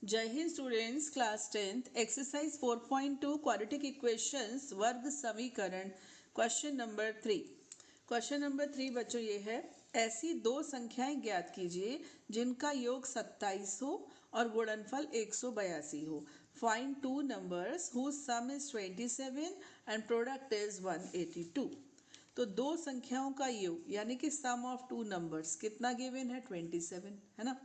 जय Hind students, class 10th exercise 4.2 quadratic equations वर्ग समीकरण क्वेश्चन नंबर 3। क्वेश्चन नंबर 3 बच्चों ये है, ऐसी दो संख्याएं ज्ञात कीजिए जिनका योग 27 हो और गुणनफल 182 हो। Find two numbers whose sum is 27 and product is 182। तो दो संख्याओं का योग यानी कि सम ऑफ टू नंबर्स कितना गिवन है, 27 है ना।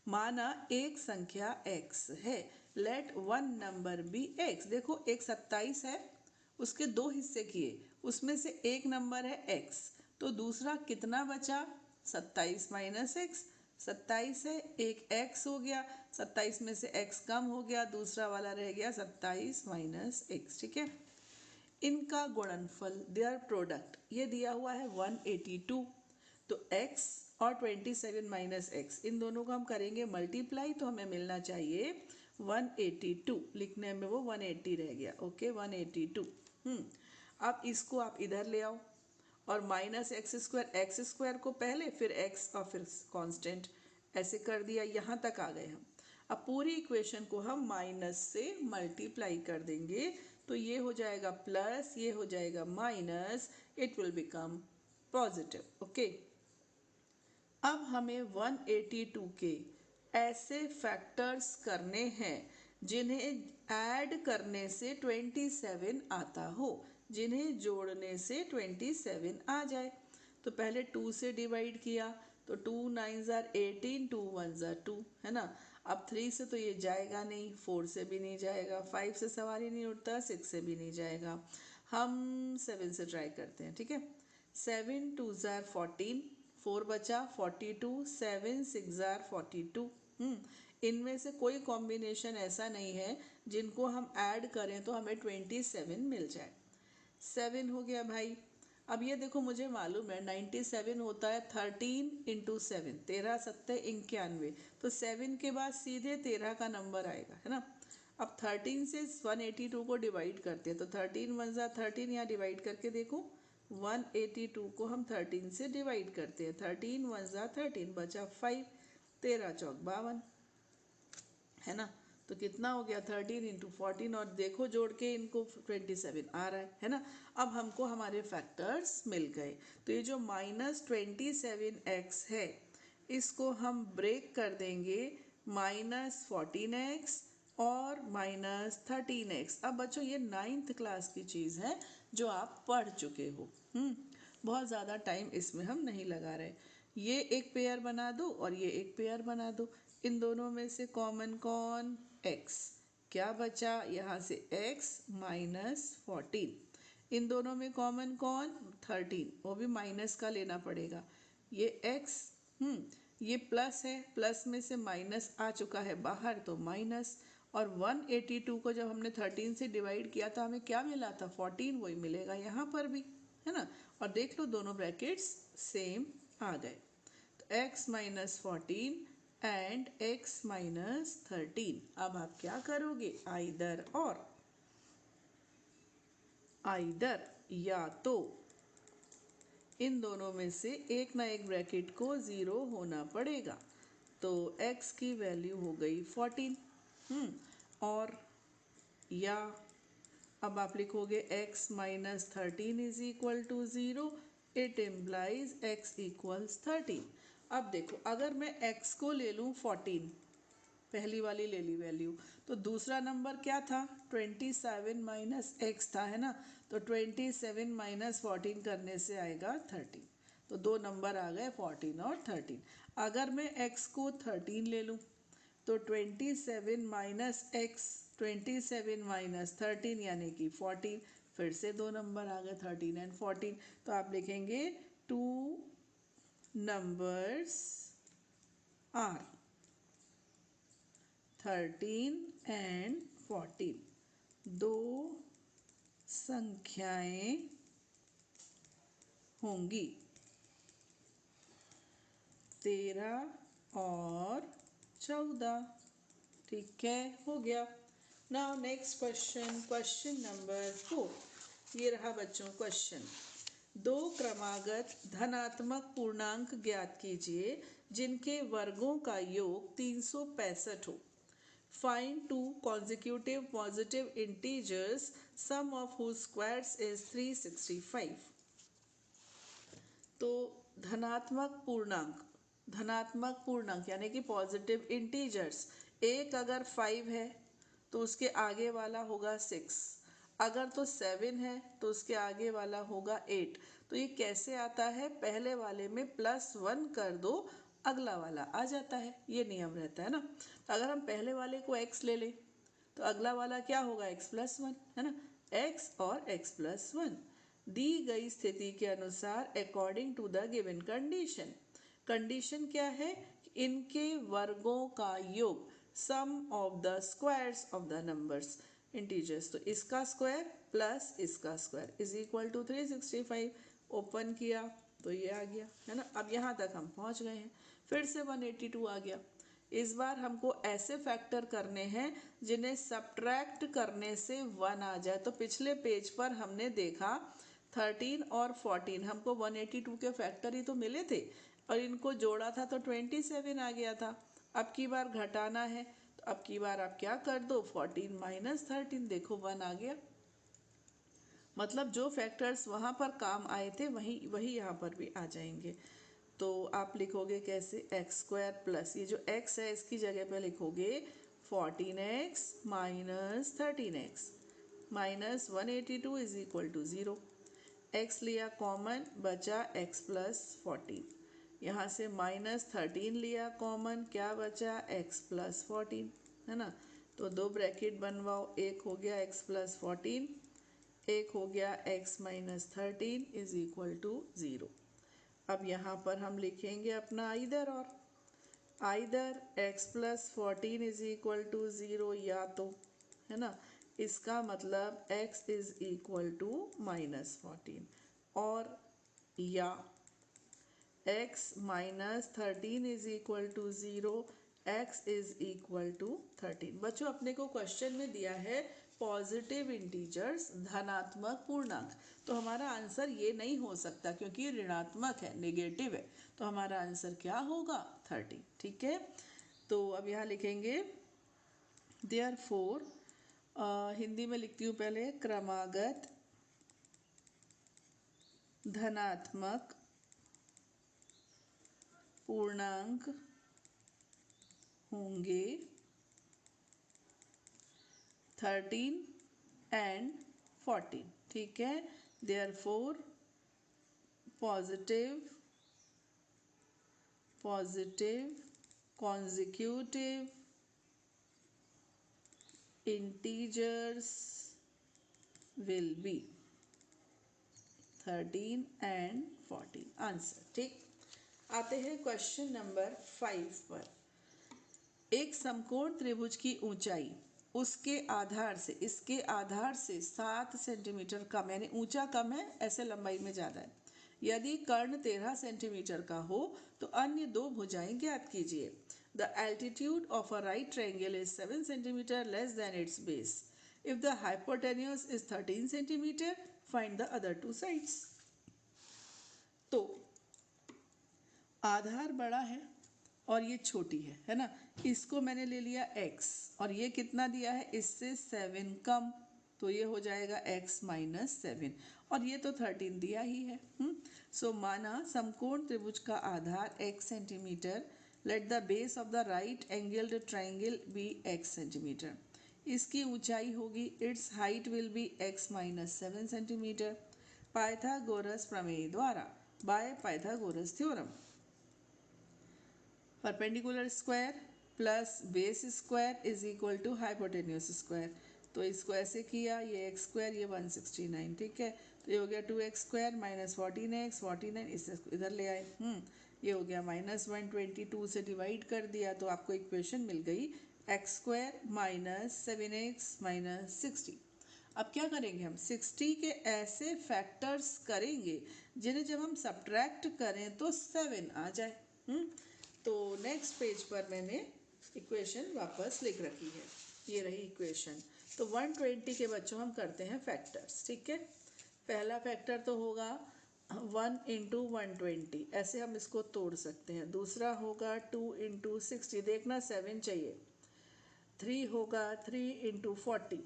माना एक संख्या x है, let one number be x। देखो एक 27 है, उसके दो हिस्से किए, उसमें से एक नंबर है x, तो दूसरा कितना बचा, 27 माइनस एक्स। 27 है, एक x हो गया, 27 में से x कम हो गया, दूसरा वाला रह गया 27 माइनस एक्स। ठीक है, इनका गुणनफल देयर प्रोडक्ट ये दिया हुआ है 182। तो x और 27 माइनस एक्स इन दोनों को हम करेंगे मल्टीप्लाई, तो हमें मिलना चाहिए 182। लिखने में वो 180 रह गया। ओके 182। अब इसको आप इधर ले आओ और माइनस एक्स स्क्वायर को पहले, फिर x और फिर कांस्टेंट, ऐसे कर दिया। यहाँ तक आ गए हम। अब पूरी इक्वेशन को हम माइनस से मल्टीप्लाई कर देंगे, तो ये हो जाएगा प्लस, ये हो जाएगा minus, it will become positive. Okay, अब हमें 182 के ऐसे फैक्टर्स करने हैं जिन्हें ऐड करने से 27 आता हो, जिन्हें जोड़ने से 27 आ जाए। तो पहले 2 से डिवाइड किया, तो 2 9 ज़ार 18, 2 1 ज़ार 2 है ना। अब 3 से तो ये जाएगा नहीं, 4 से भी नहीं जाएगा, 5 से सवाल ही नहीं उठता, 6 से भी नहीं जाएगा। हम 7 से ट्राई करते हैं। ठीक है, 7 2 ज़ार 14, 4 बचा 42, 7 6 ज़ार 42। इनमें से कोई कॉम्बिनेशन ऐसा नहीं है जिनको हम ऐड करें तो हमें 27 मिल जाए। 7 हो गया भाई। अब ये देखो, मुझे मालूम है 97 होता है 13 इंटू 7, 13 सत्ते 91, तो 7 के बाद सीधे 13 का नंबर आएगा, है ना। अब 13 से 182 को डिवाइड करते हैं, तो 13 1 ज़ा 13, यहाँ डिवाइड करके देखो, 182 को हम 13 से डिवाइड करते हैं, 13 1 ज़ा 13, बचा 5, 13 चौक 52, है ना। तो कितना हो गया, 13 इंटू 14, और देखो जोड़ के इनको 27 आ रहा है ना। अब हमको हमारे फैक्टर्स मिल गए। तो ये जो -27x है, इसको हम ब्रेक कर देंगे -14x और -13x। अब बच्चों ये 9th क्लास की चीज़ है जो आप पढ़ चुके हो। बहुत ज़्यादा टाइम इसमें हम नहीं लगा रहे। ये एक पेयर बना दो और ये एक पेयर बना दो। इन दोनों में से कॉमन कौन, x। क्या बचा, यहाँ से x -14। इन दोनों में कॉमन कौन, 13, वो भी माइनस का लेना पड़ेगा। ये x, ये प्लस है, प्लस में से माइनस आ चुका है बाहर, तो माइनस। और 182 को जब हमने 13 से डिवाइड किया था, हमें क्या मिला था, 14, वही मिलेगा यहाँ पर भी, है ना। और देख लो दोनों ब्रैकेट्स सेम आ गए। तो x -14 एंड x -13। अब आप क्या करोगे, आइदर या तो इन दोनों में से एक ना एक ब्रैकेट को 0 होना पड़ेगा। तो x की वैल्यू हो गई 14। और या अब आप लिखोगे x -13 is equal to 0, it implies x equals 13। अब देखो, अगर मैं x को ले लूँ 14, पहली वाली ले ली वैल्यू, तो दूसरा नंबर क्या था, 27 माइनस एक्स था, है ना। तो 27 माइनस 14 करने से आएगा 13। तो दो नंबर आ गए 14 और 13। अगर मैं x को 13 ले लूँ, तो 27 माइनस एक्स, 27 माइनस 13 यानी कि 14, फिर से दो नंबर आ गए 13 एंड 14। तो आप लिखेंगे 2 नंबर्स आर 13 एंड 14। दो संख्याएं होंगी 13 और 14। ठीक है, हो गया। Now next question, question number 4। ये रहा बच्चों क्वेश्चन। दो क्रमागत धनात्मक पूर्णांक ज्ञात कीजिए जिनके वर्गों का योग 365 हो। Find two consecutive positive integers, sum of whose squares is 365. तो धनात्मक पूर्णांक यानी कि पॉजिटिव इंटीजर्स, एक अगर 5 है तो उसके आगे वाला होगा 6, अगर तो 7 है तो उसके आगे वाला होगा 8। तो ये कैसे आता है, पहले वाले में +1 कर दो, अगला वाला आ जाता है, ये नियम रहता है ना। तो अगर हम पहले वाले को x ले लें तो अगला वाला क्या होगा, x+1, है ना, x और x+1 दी गई स्थिति के अनुसार according to the given condition. Condition क्या है, इनके वर्गों का योग, sum of the squares of the numbers integers. तो इसका स्क्वायर प्लस इसका square is equal to 365। Open किया तो ये आ गया, है ना। अब यहाँ तक हम पहुँच गए हैं, फिर से 182 आ गया। इस बार हमको ऐसे फैक्टर करने हैं जिन्हें सब्ट्रैक्ट करने से 1 आ जाए। तो पिछले पेज पर हमने देखा 13 और 14 हमको 182 के फैक्टर ही तो मिले थे, और इनको जोड़ा था तो 27 आ गया था। अब की बार घटाना है, तो अब की बार आप क्या कर दो, 14 माइनस 13, देखो 1 आ गया। मतलब जो फैक्टर्स वहाँ पर काम आए थे वही वही यहाँ पर भी आ जाएंगे। तो आप लिखोगे कैसे, x² प्लस ये जो x है इसकी जगह पे लिखोगे 14x minus 13x minus 182 is equal to 0। x लिया कॉमन, बचा x+14। यहाँ से -13 लिया कॉमन, क्या बचा, x+14, है ना। तो दो ब्रैकेट बनवाओ, एक हो गया x+14, एक हो गया x-13 इज इक्वल टू 0। अब यहाँ पर हम लिखेंगे अपना either x+14 is equal to 0, या तो, है ना, इसका मतलब x इज इक्वल टू -14, और या x-13 is equal to 0, x is equal to 13। बच्चों अपने को क्वेश्चन में दिया है पॉजिटिव इंटीजर्स, धनात्मक पूर्णांक, तो हमारा आंसर ये नहीं हो सकता क्योंकि ये ऋणात्मक है, नेगेटिव है। तो हमारा आंसर क्या होगा, 13। ठीक है, तो अब यहाँ लिखेंगे देयरफॉर, हिंदी में लिखती हूँ पहले, क्रमागत धनात्मक पूर्णांक होंगे 13 एंड 14। ठीक है, therefore positive consecutive integers will be 13 and 14। Answer. ठीक, आते हैं क्वेश्चन नंबर 5 पर। एक समकोण त्रिभुज की ऊंचाई उसके आधार से, इसके आधार से 7 सेंटीमीटर कम, यानी ऊंचा कम है, ऐसे लंबाई में ज़्यादा है। यदि कर्ण 13 सेंटीमीटर का हो तो अन्य दो भुजाएं ज्ञात कीजिए। The altitude of a right triangle is 7 centimetre less than it's base. If the hypotenuse is 13 centimetre, find the other two sides. तो आधार बड़ा है और ये छोटी है ना। इसको मैंने ले लिया x, और ये कितना दिया है, इससे 7 कम, तो ये हो जाएगा x-7, और ये तो 13 दिया ही है। सो माना समकोण त्रिभुज का आधार x centimetre, let the base of the right angled triangle be x centimetre. इसकी ऊंचाई होगी, its height will be x-7 centimetre. Pythagoras प्रमेय द्वारा, by Pythagoras theorem, perpendicular square plus base square is equal to hypotenuse square. तो इसको ऐसे किया, ये x², ये 169, ठीक है। तो ये हो गया 2x² माइनस 14x, 49 इसे इधर ले आए, ये हो गया -122 से डिवाइड कर दिया, तो आपको इक्वेशन मिल गई x² माइनस 7x माइनस 60। अब क्या करेंगे हम, 60 के ऐसे फैक्टर्स करेंगे जिन्हें जब हम सब्ट्रैक्ट करें तो 7 आ जाए। तो नेक्स्ट पेज पर मैंने इक्वेशन वापस लिख रखी है, ये रही इक्वेशन। तो 120 के बच्चों हम करते हैं फैक्टर्स। ठीक है, पहला फैक्टर तो होगा 1 × 120, ऐसे हम इसको तोड़ सकते हैं। दूसरा होगा 2 × 60, देखना 7 चाहिए। 3 होगा 3 × 40,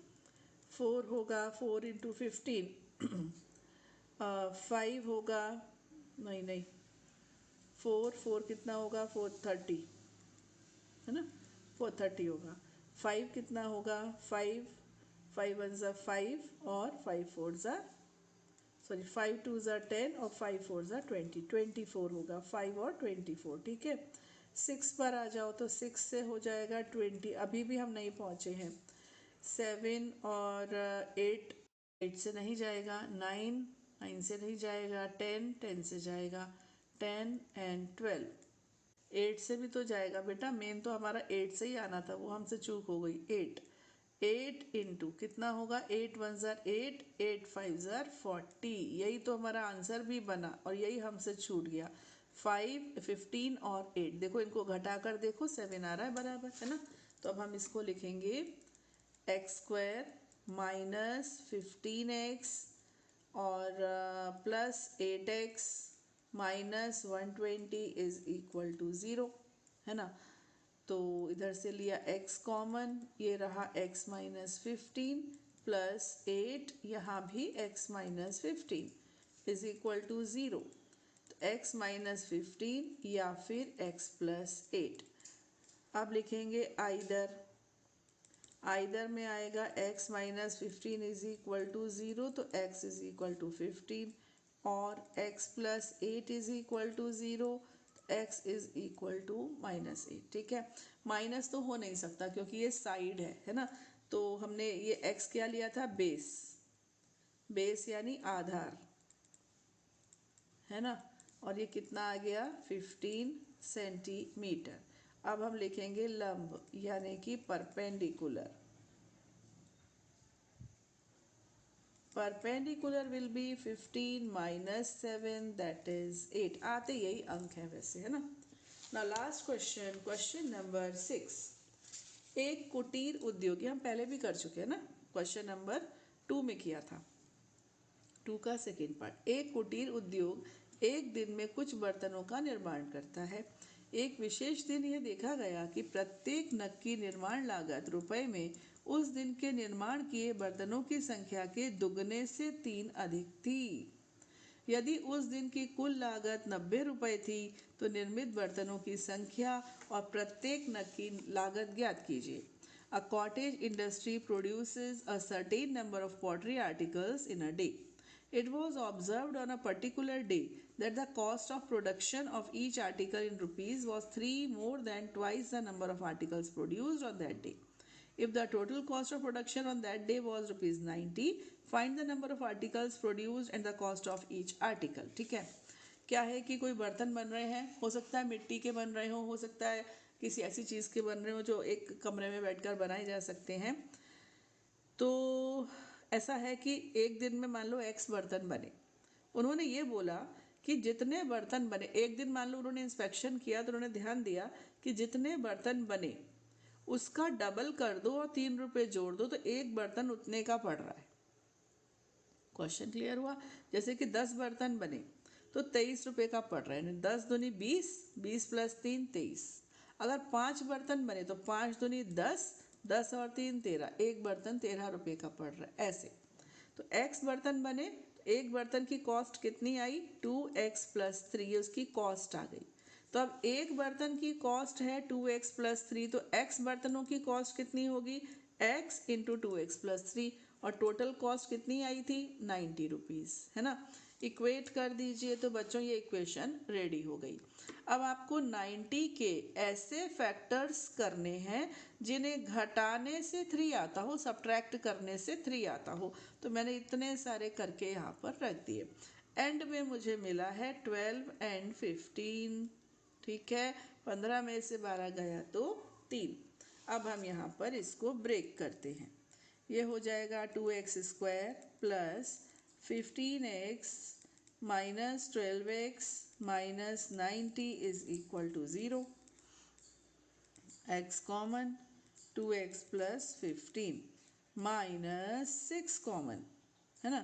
4 होगा 4 × 15, 5 होगा, नहीं नहीं, 4 कितना होगा 430, है ना, 430 होगा। 5 कितना होगा 5 1 ज़ा 5 और 5 4 ज़ा, सॉरी 5 2 ज़ा 10 और 5 4 ज़ा 20, 24 होगा, 5 और 24, ठीक है। 6 पर आ जाओ तो 6 से हो जाएगा 20, अभी भी हम नहीं पहुँचे हैं। 7 और 8 से नहीं जाएगा, 9 से नहीं जाएगा, 10 से जाएगा, 10 और 12, 8 से भी तो जाएगा बेटा, मेन तो हमारा 8 से ही आना था, वो हमसे चूक हो गई। 8 इंटू कितना होगा, 8 1 ज़ार 8, 8 5 ज़ार 40, यही तो हमारा आंसर भी बना और यही हमसे छूट गया। 5 15 और 8, देखो इनको घटाकर देखो 7 आ रहा है बराबर, है ना। तो अब हम इसको लिखेंगे x² माइनस 15x और plus 8x minus 120 is equal to 0, है ना। तो इधर से लिया x कॉमन, ये रहा x माइनस 15 प्लस 8, यहाँ भी x minus 15 is equal to 0। तो x माइनस 15 या फिर x प्लस 8। अब लिखेंगे आइदर में आएगा x minus 15 is equal to 0, तो x इज इक्वल टू 15 और x plus 8 is equal to 0, x is equal to -8, ठीक है। माइनस तो हो नहीं सकता क्योंकि ये साइड है ना। तो हमने ये x क्या लिया था, बेस यानी आधार, है ना। और ये कितना आ गया 15 सेंटीमीटर। अब हम लिखेंगे लंब यानी कि perpendicular. Perpendicular will be 15 minus 7 that is 8। आते यही अंक है वैसे, है ना। ना लास्ट क्वेश्चन नंबर 6। एक कुटीर उद्योग, हम पहले भी कर चुके हैं ना, क्वेश्चन नंबर 2 में किया था, 2 का सेकेंड पार्ट। एक कुटीर उद्योग एक दिन में कुछ बर्तनों का निर्माण करता है। एक विशेष दिन यह देखा गया कि प्रत्येक नग की निर्माण लागत रुपए में उस दिन के निर्माण किए बर्तनों की संख्या के दुगने से 3 अधिक थी। यदि उस दिन की कुल लागत 90 रुपये थी तो निर्मित बर्तनों की संख्या और प्रत्येक नग की लागत ज्ञात कीजिए। A cottage industry produces a certain number of pottery articles in a day. It was observed on a particular day that the cost of production of each article in rupees was 3 more than twice the number of articles produced on that day. If the total cost of production on that day was rupees 90, find the number of articles produced and the cost of each article. ठीक है, क्या है कि कोई बर्तन बन रहे हैं, हो सकता है मिट्टी के बन रहे हो सकता है किसी ऐसी चीज़ के बन रहे हो जो एक कमरे में बैठकर बनाए जा सकते हैं। तो ऐसा है कि एक दिन में मान लो x बर्तन बने। उन्होंने ये बोला कि जितने बर्तन बने, एक दिन मान लो उन्होंने इंस्पेक्शन किया तो उन्होंने ध्यान दिया कि जितने बर्तन बने उसका डबल कर दो और 3 रुपये जोड़ दो तो एक बर्तन उतने का पड़ रहा है। क्वेश्चन क्लियर हुआ। जैसे कि 10 बर्तन बने तो 23 रुपये का पड़ रहा है, 10 दूनी 20, 20 प्लस 3 23। अगर 5 बर्तन बने तो 5 दूनी 10, 10 और 3 13, एक बर्तन 13 रुपये का पड़ रहा है ऐसे। तो x बर्तन बने तो एक बर्तन की कॉस्ट कितनी आई 2x प्लस 3, उसकी कॉस्ट आ गई। तो अब एक बर्तन की कॉस्ट है 2x प्लस 3, तो x बर्तनों की कॉस्ट कितनी होगी x इंटू 2x प्लस 3, और टोटल कॉस्ट कितनी आई थी 90 रुपीज़, है ना। इक्वेट कर दीजिए तो बच्चों ये इक्वेशन रेडी हो गई। अब आपको 90 के ऐसे फैक्टर्स करने हैं जिन्हें घटाने से 3 आता हो, सब्ट्रैक्ट करने से 3 आता हो। तो मैंने इतने सारे करके यहाँ पर रख दिए। एंड में मुझे मिला है 12 और 15, ठीक है। 15 में से 12 गया तो 3। अब हम यहाँ पर इसको ब्रेक करते हैं। ये हो जाएगा 2x² plus 15x minus 12x minus 90 is equal to 0। x common, 2x plus 15 minus 6 common, है ना।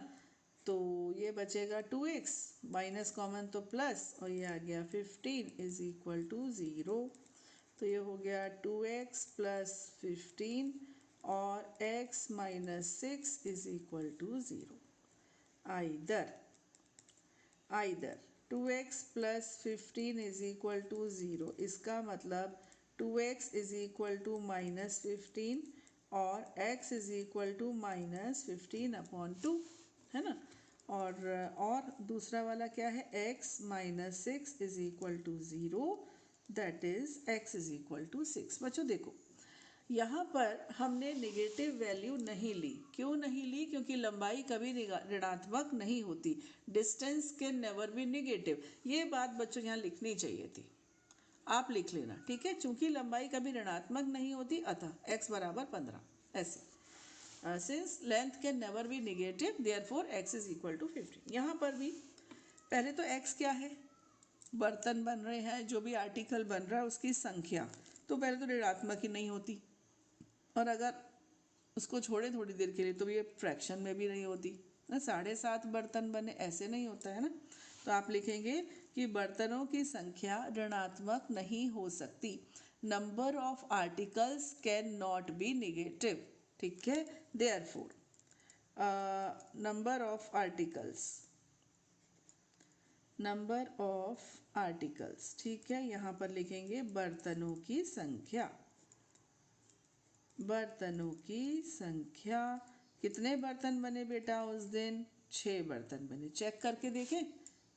तो ये बचेगा 2x, माइनस कॉमन तो प्लस, और ये आ गया 15 इज इक्वल टू 0। तो ये हो गया 2x प्लस 15 और x minus 6 is equal to 0। Either 2x plus 15 is equal to 0, इसका मतलब 2x is equal to minus 15 और x is equal to minus 15/2, है ना। और दूसरा वाला क्या है, x minus 6 is equal to 0, that is x is equal to 6। बच्चों देखो, यहाँ पर हमने नेगेटिव वैल्यू नहीं ली। क्यों नहीं ली? क्योंकि लंबाई कभी ऋणात्मक नहीं होती। Distance can never be negative. ये बात बच्चों यहाँ लिखनी चाहिए थी, आप लिख लेना, ठीक है। चूंकि लंबाई कभी ऋणात्मक नहीं होती, अतः x बराबर 15, ऐसे। Since length can never be negative, therefore x is equal to 15। यहाँ पर भी पहले तो x क्या है, बर्तन बन रहे हैं, जो भी आर्टिकल बन रहा है उसकी संख्या, तो पहले तो ऋणात्मक ही नहीं होती, और अगर उसको छोड़े थोड़ी देर के लिए तो ये फ्रैक्शन में भी नहीं होती ना। 7.5 बर्तन बने, ऐसे नहीं होता है ना। तो आप लिखेंगे कि बर्तनों की संख्या ऋणात्मक नहीं हो सकती। Number of articles can not be negative, ठीक है। देयरफॉर नंबर ऑफ आर्टिकल्स, ठीक है। यहाँ पर लिखेंगे बर्तनों की संख्या। कितने बर्तन बने बेटा उस दिन? 6 बर्तन बने। चेक करके देखें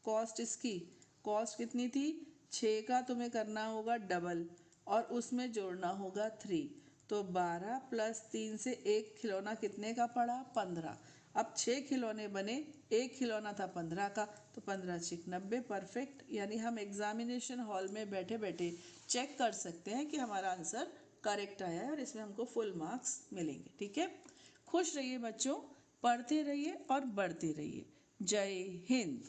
कॉस्ट इसकी। कॉस्ट कितनी थी? 6 का तुम्हें करना होगा डबल और उसमें जोड़ना होगा 3। तो 12 प्लस 3 से 1 खिलौना कितने का पड़ा? 15। अब 6 खिलौने बने, 1 खिलौना था 15 का, तो 15 6 90, परफेक्ट। यानी हम एग्जामिनेशन हॉल में बैठे बैठे चेक कर सकते हैं कि हमारा आंसर करेक्ट आया है और इसमें हमको फुल मार्क्स मिलेंगे, ठीक है। खुश रहिए बच्चों, पढ़ते रहिए और बढ़ते रहिए। जय हिंद।